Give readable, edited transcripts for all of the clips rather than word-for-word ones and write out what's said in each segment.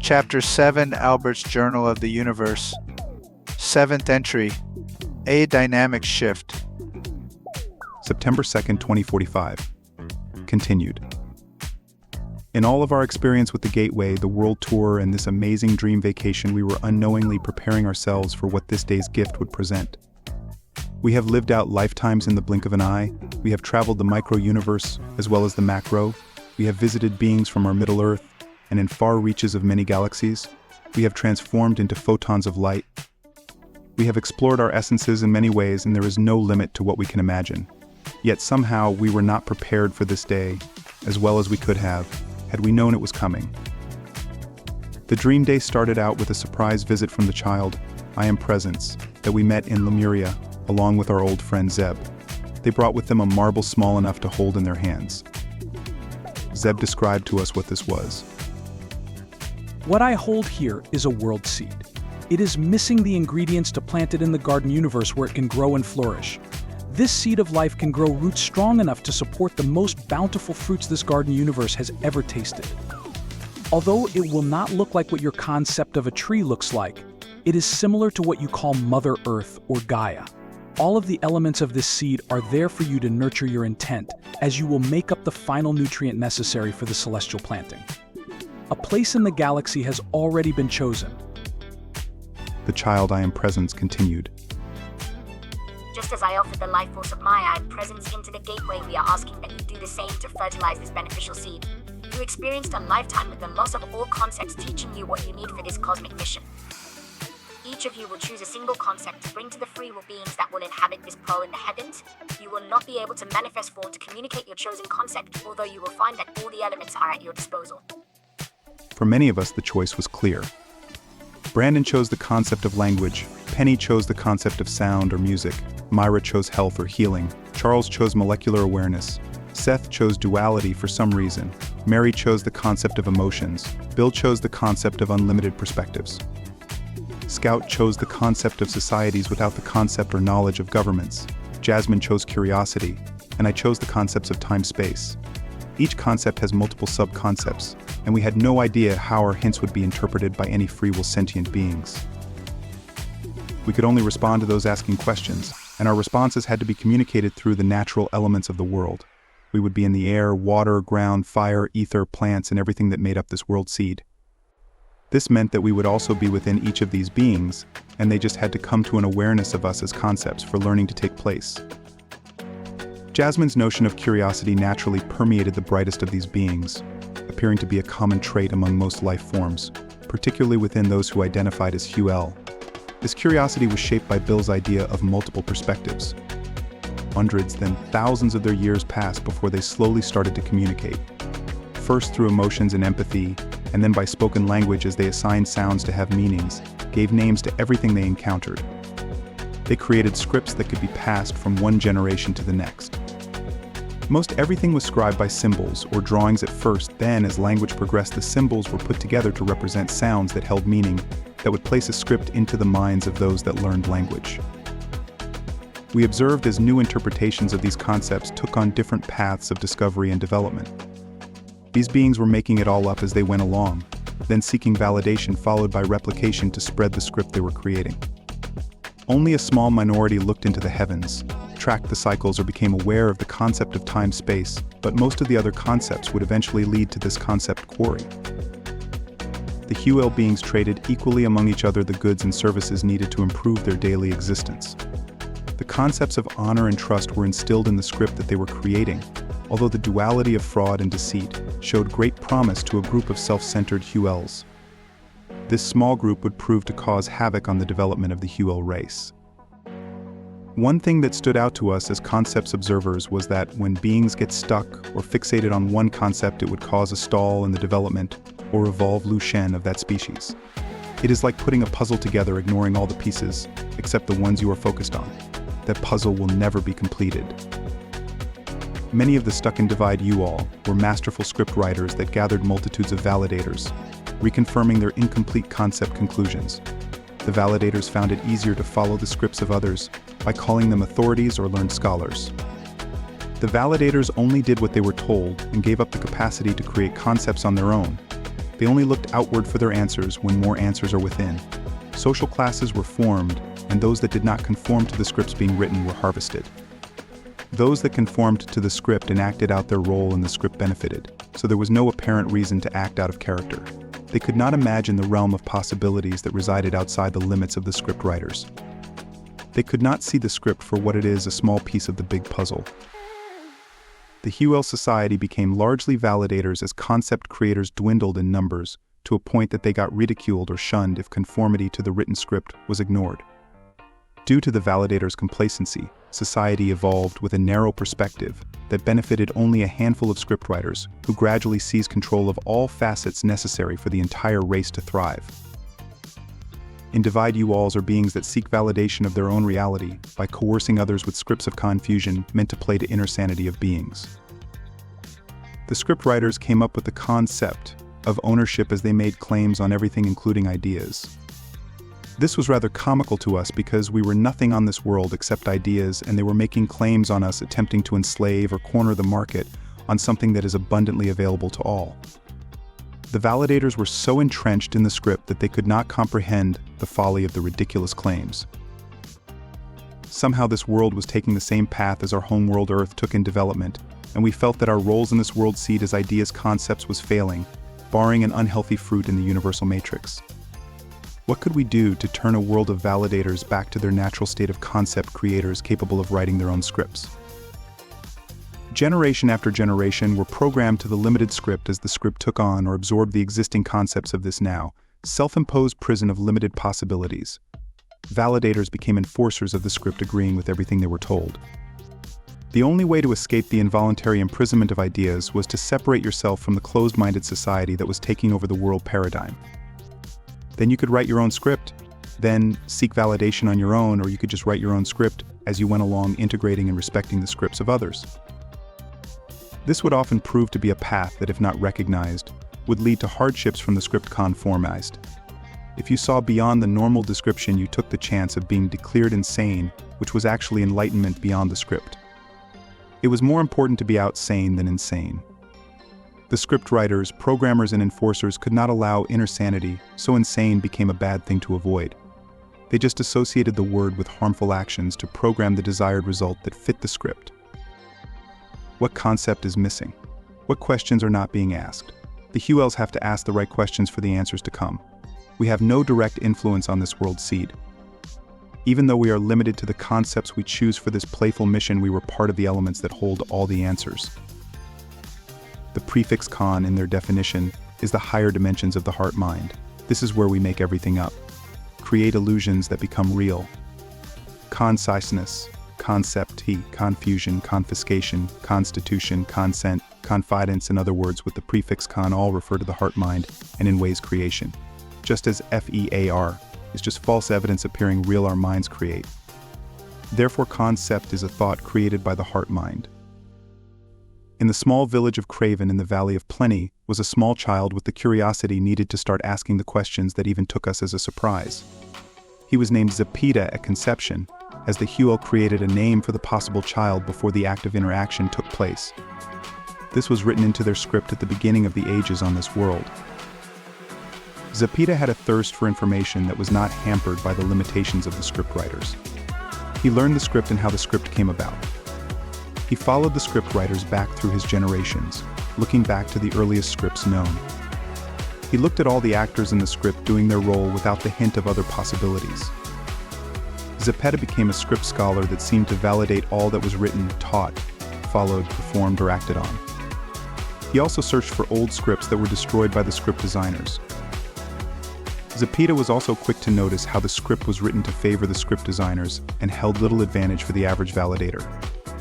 Chapter 7, Albert's Journal of the Universe. 7th entry, A Dynamic Shift. September 2nd, 2045. Continued. In all of our experience with the Gateway, the World Tour, and this amazing dream vacation, we were unknowingly preparing ourselves for what this day's gift would present. We have lived out lifetimes in the blink of an eye. We have traveled the micro-universe as well as the macro. We have visited beings from our Middle Earth and in far reaches of many galaxies. We have transformed into photons of light. We have explored our essences in many ways, and there is no limit to what we can imagine. Yet somehow we were not prepared for this day as well as we could have, had we known it was coming. The dream day started out with a surprise visit from the child, I Am Presence, that we met in Lemuria, along with our old friend Zeb. They brought with them a marble small enough to hold in their hands. Zeb described to us what this was. What I hold here is a world seed. It is missing the ingredients to plant it in the garden universe where it can grow and flourish. This seed of life can grow roots strong enough to support the most bountiful fruits this garden universe has ever tasted. Although it will not look like what your concept of a tree looks like, it is similar to what you call Mother Earth or Gaia. All of the elements of this seed are there for you to nurture your intent, as you will make up the final nutrient necessary for the celestial planting. A place in the galaxy has already been chosen. The child I Am Presence continued. Just as I offered the life force of my I Am Presence into the gateway, we are asking that you do the same to fertilize this beneficial seed. You experienced a lifetime with the loss of all concepts, teaching you what you need for this cosmic mission. Each of you will choose a single concept to bring to the free will beings that will inhabit this pearl in the heavens. You will not be able to manifest form to communicate your chosen concept, although you will find that all the elements are at your disposal. For many of us, the choice was clear. Brandon chose the concept of language, Penny chose the concept of sound or music, Myra chose health or healing, Charles chose molecular awareness, Seth chose duality for some reason, Mary chose the concept of emotions, Bill chose the concept of unlimited perspectives. Scout chose the concept of societies without the concept or knowledge of governments, Jasmine chose curiosity, and I chose the concepts of time-space. Each concept has multiple sub-concepts, and we had no idea how our hints would be interpreted by any free will sentient beings. We could only respond to those asking questions, and our responses had to be communicated through the natural elements of the world. We would be in the air, water, ground, fire, ether, plants, and everything that made up this world seed. This meant that we would also be within each of these beings, and they just had to come to an awareness of us as concepts for learning to take place. Jasmine's notion of curiosity naturally permeated the brightest of these beings, appearing to be a common trait among most life forms, particularly within those who identified as Huel. This curiosity was shaped by Bill's idea of multiple perspectives. Hundreds, then thousands of their years passed before they slowly started to communicate. First through emotions and empathy, and then by spoken language as they assigned sounds to have meanings, gave names to everything they encountered. They created scripts that could be passed from one generation to the next. Most everything was scribed by symbols or drawings at first, then as language progressed, the symbols were put together to represent sounds that held meaning, that would place a script into the minds of those that learned language. We observed as new interpretations of these concepts took on different paths of discovery and development. These beings were making it all up as they went along, then seeking validation followed by replication to spread the script they were creating. Only a small minority looked into the heavens, tracked the cycles, or became aware of the concept of time-space, but most of the other concepts would eventually lead to this concept quarry. The Huel beings traded equally among each other the goods and services needed to improve their daily existence. The concepts of honor and trust were instilled in the script that they were creating, although the duality of fraud and deceit showed great promise to a group of self-centered Huels. This small group would prove to cause havoc on the development of the Huel race. One thing that stood out to us as concepts observers was that when beings get stuck or fixated on one concept, it would cause a stall in the development or evolve Lu Shen of that species. It is like putting a puzzle together, ignoring all the pieces, except the ones you are focused on. That puzzle will never be completed. Many of the stuck in divide Yual were masterful script writers that gathered multitudes of validators, reconfirming their incomplete concept conclusions. The validators found it easier to follow the scripts of others by calling them authorities or learned scholars. The validators only did what they were told and gave up the capacity to create concepts on their own. They only looked outward for their answers when more answers are within. Social classes were formed, and those that did not conform to the scripts being written were harvested. Those that conformed to the script and acted out their role in the script benefited, so there was no apparent reason to act out of character. They could not imagine the realm of possibilities that resided outside the limits of the script writers. They could not see the script for what it is, a small piece of the big puzzle. The Hewell Society became largely validators as concept creators dwindled in numbers to a point that they got ridiculed or shunned if conformity to the written script was ignored. Due to the validators' complacency, society evolved with a narrow perspective that benefited only a handful of scriptwriters who gradually seized control of all facets necessary for the entire race to thrive. Individuals are beings that seek validation of their own reality by coercing others with scripts of confusion meant to play to inner sanity of beings. The scriptwriters came up with the concept of ownership as they made claims on everything, including ideas. This was rather comical to us because we were nothing on this world except ideas, and they were making claims on us, attempting to enslave or corner the market on something that is abundantly available to all. The validators were so entrenched in the script that they could not comprehend the folly of the ridiculous claims. Somehow this world was taking the same path as our homeworld Earth took in development, and we felt that our roles in this world seed as ideas concepts was failing, barring an unhealthy fruit in the universal matrix. What could we do to turn a world of validators back to their natural state of concept creators capable of writing their own scripts? Generation after generation were programmed to the limited script as the script took on or absorbed the existing concepts of this now self-imposed prison of limited possibilities. Validators became enforcers of the script, agreeing with everything they were told. The only way to escape the involuntary imprisonment of ideas was to separate yourself from the closed-minded society that was taking over the world paradigm. Then you could write your own script, then seek validation on your own, or you could just write your own script as you went along, integrating and respecting the scripts of others. This would often prove to be a path that, if not recognized, would lead to hardships from the script conformized. If you saw beyond the normal description, you took the chance of being declared insane, which was actually enlightenment beyond the script. It was more important to be outsane than insane. The script writers, programmers, and enforcers could not allow inner sanity, so insane became a bad thing to avoid. They just associated the word with harmful actions to program the desired result that fit the script. What concept is missing? What questions are not being asked? The Hewells have to ask the right questions for the answers to come. We have no direct influence on this world seed. Even though we are limited to the concepts we choose for this playful mission, we were part of the elements that hold all the answers. The prefix con in their definition is the higher dimensions of the heart-mind. This is where we make everything up, create illusions that become real. Conciseness, concept, confusion, confiscation, constitution, consent, confidence, in other words, with the prefix con, all refer to the heart-mind and in ways creation. Just as FEAR is just false evidence appearing real, our minds create. Therefore, concept is a thought created by the heart-mind. In the small village of Craven in the Valley of Plenty was a small child with the curiosity needed to start asking the questions that even took us as a surprise. He was named Zepeda at conception, as the Hewell created a name for the possible child before the act of interaction took place. This was written into their script at the beginning of the ages on this world. Zepeda had a thirst for information that was not hampered by the limitations of the scriptwriters. He learned the script and how the script came about. He followed the scriptwriters back through his generations, looking back to the earliest scripts known. He looked at all the actors in the script doing their role without the hint of other possibilities. Zepeda became a script scholar that seemed to validate all that was written, taught, followed, performed, or acted on. He also searched for old scripts that were destroyed by the script designers. Zepeda was also quick to notice how the script was written to favor the script designers and held little advantage for the average validator.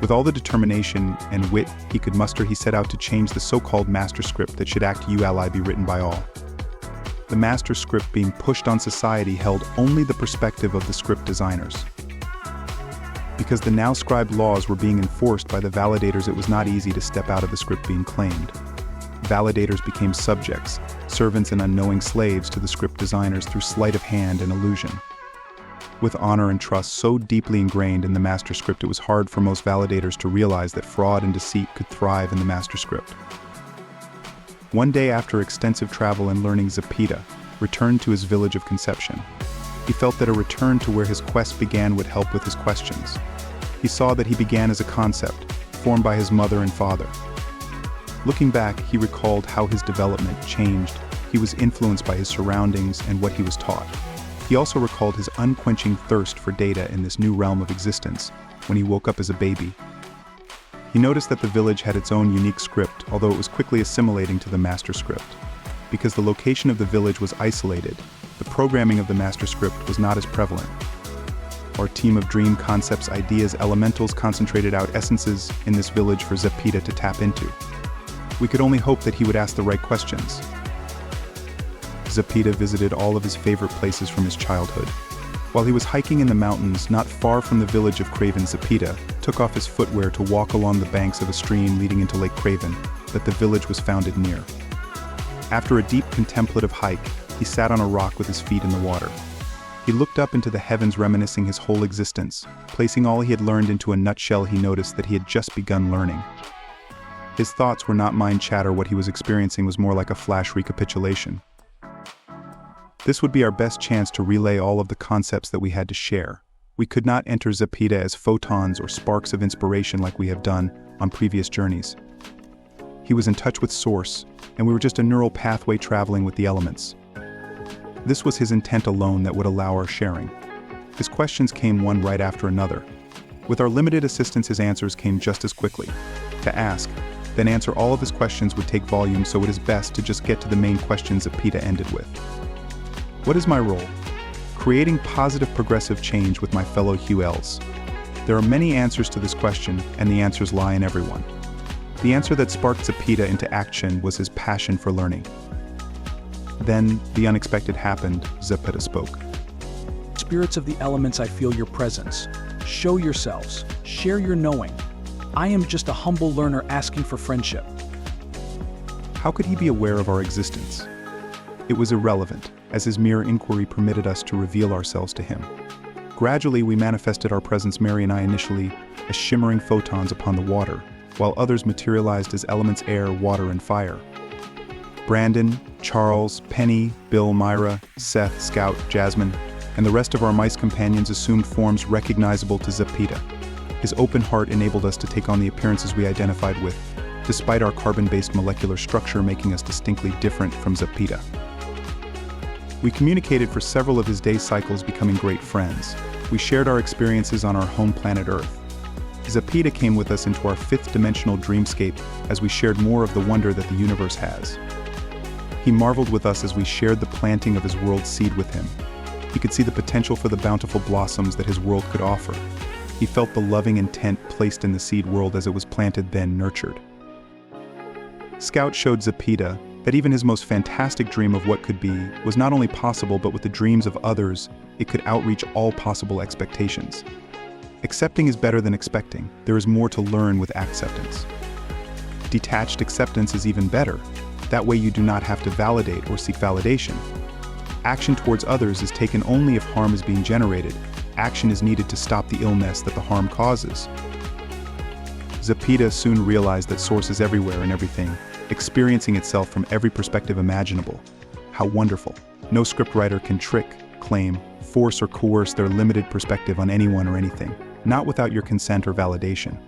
With all the determination and wit he could muster, he set out to change the so-called master script that should act ally be written by all. The master script being pushed on society held only the perspective of the script designers. Because the now scribed laws were being enforced by the validators, it was not easy to step out of the script being claimed. Validators became subjects, servants and unknowing slaves to the script designers through sleight of hand and illusion. With honor and trust so deeply ingrained in the master script, it was hard for most validators to realize that fraud and deceit could thrive in the master script. One day after extensive travel and learning, Zepeda returned to his village of conception. He felt that a return to where his quest began would help with his questions. He saw that he began as a concept, formed by his mother and father. Looking back, he recalled how his development changed. He was influenced by his surroundings and what he was taught. He also recalled his unquenching thirst for data in this new realm of existence when he woke up as a baby. He noticed that the village had its own unique script, although it was quickly assimilating to the master script. Because the location of the village was isolated, the programming of the master script was not as prevalent. Our team of dream concepts, ideas, elementals concentrated out essences in this village for Zepeda to tap into. We could only hope that he would ask the right questions. Zepeda visited all of his favorite places from his childhood. While he was hiking in the mountains not far from the village of Craven, Zepeda took off his footwear to walk along the banks of a stream leading into Lake Craven that the village was founded near. After a deep contemplative hike, he sat on a rock with his feet in the water. He looked up into the heavens, reminiscing his whole existence. Placing all he had learned into a nutshell, he noticed that he had just begun learning. His thoughts were not mind chatter. What he was experiencing was more like a flash recapitulation. This would be our best chance to relay all of the concepts that we had to share. We could not enter Zepeda as photons or sparks of inspiration like we have done on previous journeys. He was in touch with Source, and we were just a neural pathway traveling with the elements. This was his intent alone that would allow our sharing. His questions came one right after another. With our limited assistance, his answers came just as quickly. To ask, then answer all of his questions would take volume, so it is best to just get to the main questions Zepeda ended with. What is my role? Creating positive progressive change with my fellow HULs. There are many answers to this question, and the answers lie in everyone. The answer that sparked Zepeda into action was his passion for learning. Then, the unexpected happened. Zepeda spoke. Spirits of the elements, I feel your presence. Show yourselves. Share your knowing. I am just a humble learner asking for friendship. How could he be aware of our existence? It was irrelevant, as his mere inquiry permitted us to reveal ourselves to him. Gradually, we manifested our presence, Mary and I initially, as shimmering photons upon the water, while others materialized as elements: air, water, and fire. Brandon, Charles, Penny, Bill, Myra, Seth, Scout, Jasmine, and the rest of our mice companions assumed forms recognizable to Zepeda. His open heart enabled us to take on the appearances we identified with, despite our carbon-based molecular structure making us distinctly different from Zepeda. We communicated for several of his day cycles, becoming great friends. We shared our experiences on our home planet Earth. Zepeda came with us into our fifth-dimensional dreamscape as we shared more of the wonder that the universe has. He marveled with us as we shared the planting of his world seed with him. He could see the potential for the bountiful blossoms that his world could offer. He felt the loving intent placed in the seed world as it was planted, then nurtured. Scout showed Zepeda that even his most fantastic dream of what could be was not only possible, but with the dreams of others, it could outreach all possible expectations. Accepting is better than expecting. There is more to learn with acceptance. Detached acceptance is even better. That way you do not have to validate or seek validation. Action towards others is taken only if harm is being generated. Action is needed to stop the illness that the harm causes. Zepeda soon realized that Source is everywhere and everything, experiencing itself from every perspective imaginable. How wonderful. No scriptwriter can trick, claim, force, or coerce their limited perspective on anyone or anything, not without your consent or validation.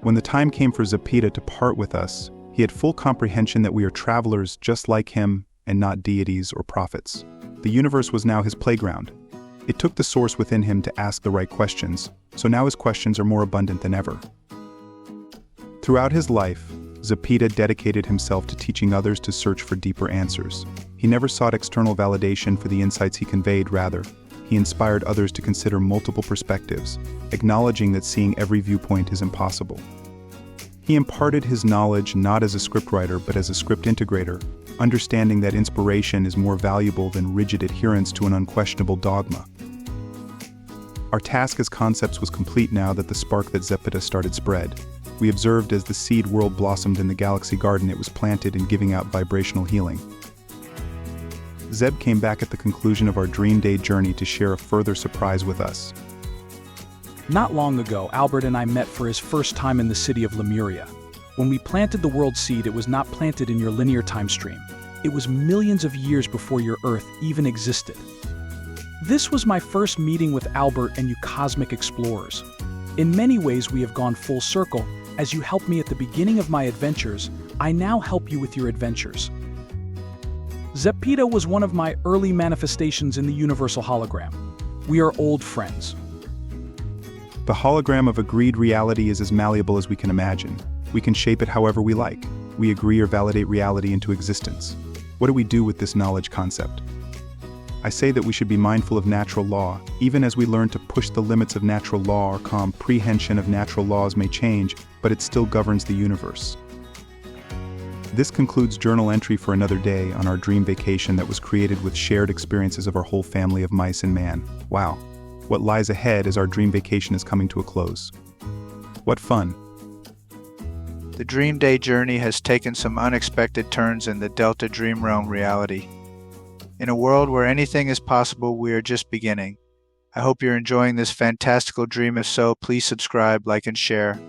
When the time came for Zepeda to part with us, he had full comprehension that we are travelers just like him and not deities or prophets. The universe was now his playground. It took the Source within him to ask the right questions, so now his questions are more abundant than ever. Throughout his life, Zepeda dedicated himself to teaching others to search for deeper answers. He never sought external validation for the insights he conveyed. Rather, he inspired others to consider multiple perspectives, acknowledging that seeing every viewpoint is impossible. He imparted his knowledge not as a scriptwriter but as a script integrator, understanding that inspiration is more valuable than rigid adherence to an unquestionable dogma. Our task as concepts was complete now that the spark that Zepeda started spread. We observed as the seed world blossomed in the galaxy garden it was planted and giving out vibrational healing. Zeb came back at the conclusion of our Dream Day journey to share a further surprise with us. Not long ago, Albert and I met for his first time in the city of Lemuria. When we planted the world seed, it was not planted in your linear time stream. It was millions of years before your Earth even existed. This was my first meeting with Albert and you cosmic explorers. In many ways, we have gone full circle. As you helped me at the beginning of my adventures, I now help you with your adventures. Zepeda was one of my early manifestations in the universal hologram. We are old friends. The hologram of agreed reality is as malleable as we can imagine. We can shape it however we like. We agree or validate reality into existence. What do we do with this knowledge concept? I say that we should be mindful of natural law, even as we learn to push the limits of natural law. Our comprehension of natural laws may change, but it still governs the universe. This concludes journal entry for another day on our dream vacation that was created with shared experiences of our whole family of mice and man. Wow. What lies ahead as our dream vacation is coming to a close. What fun. The Dream Day journey has taken some unexpected turns in the Delta Dream Realm reality. In a world where anything is possible, we are just beginning. I hope you're enjoying this fantastical dream. If so, please subscribe, like, and share.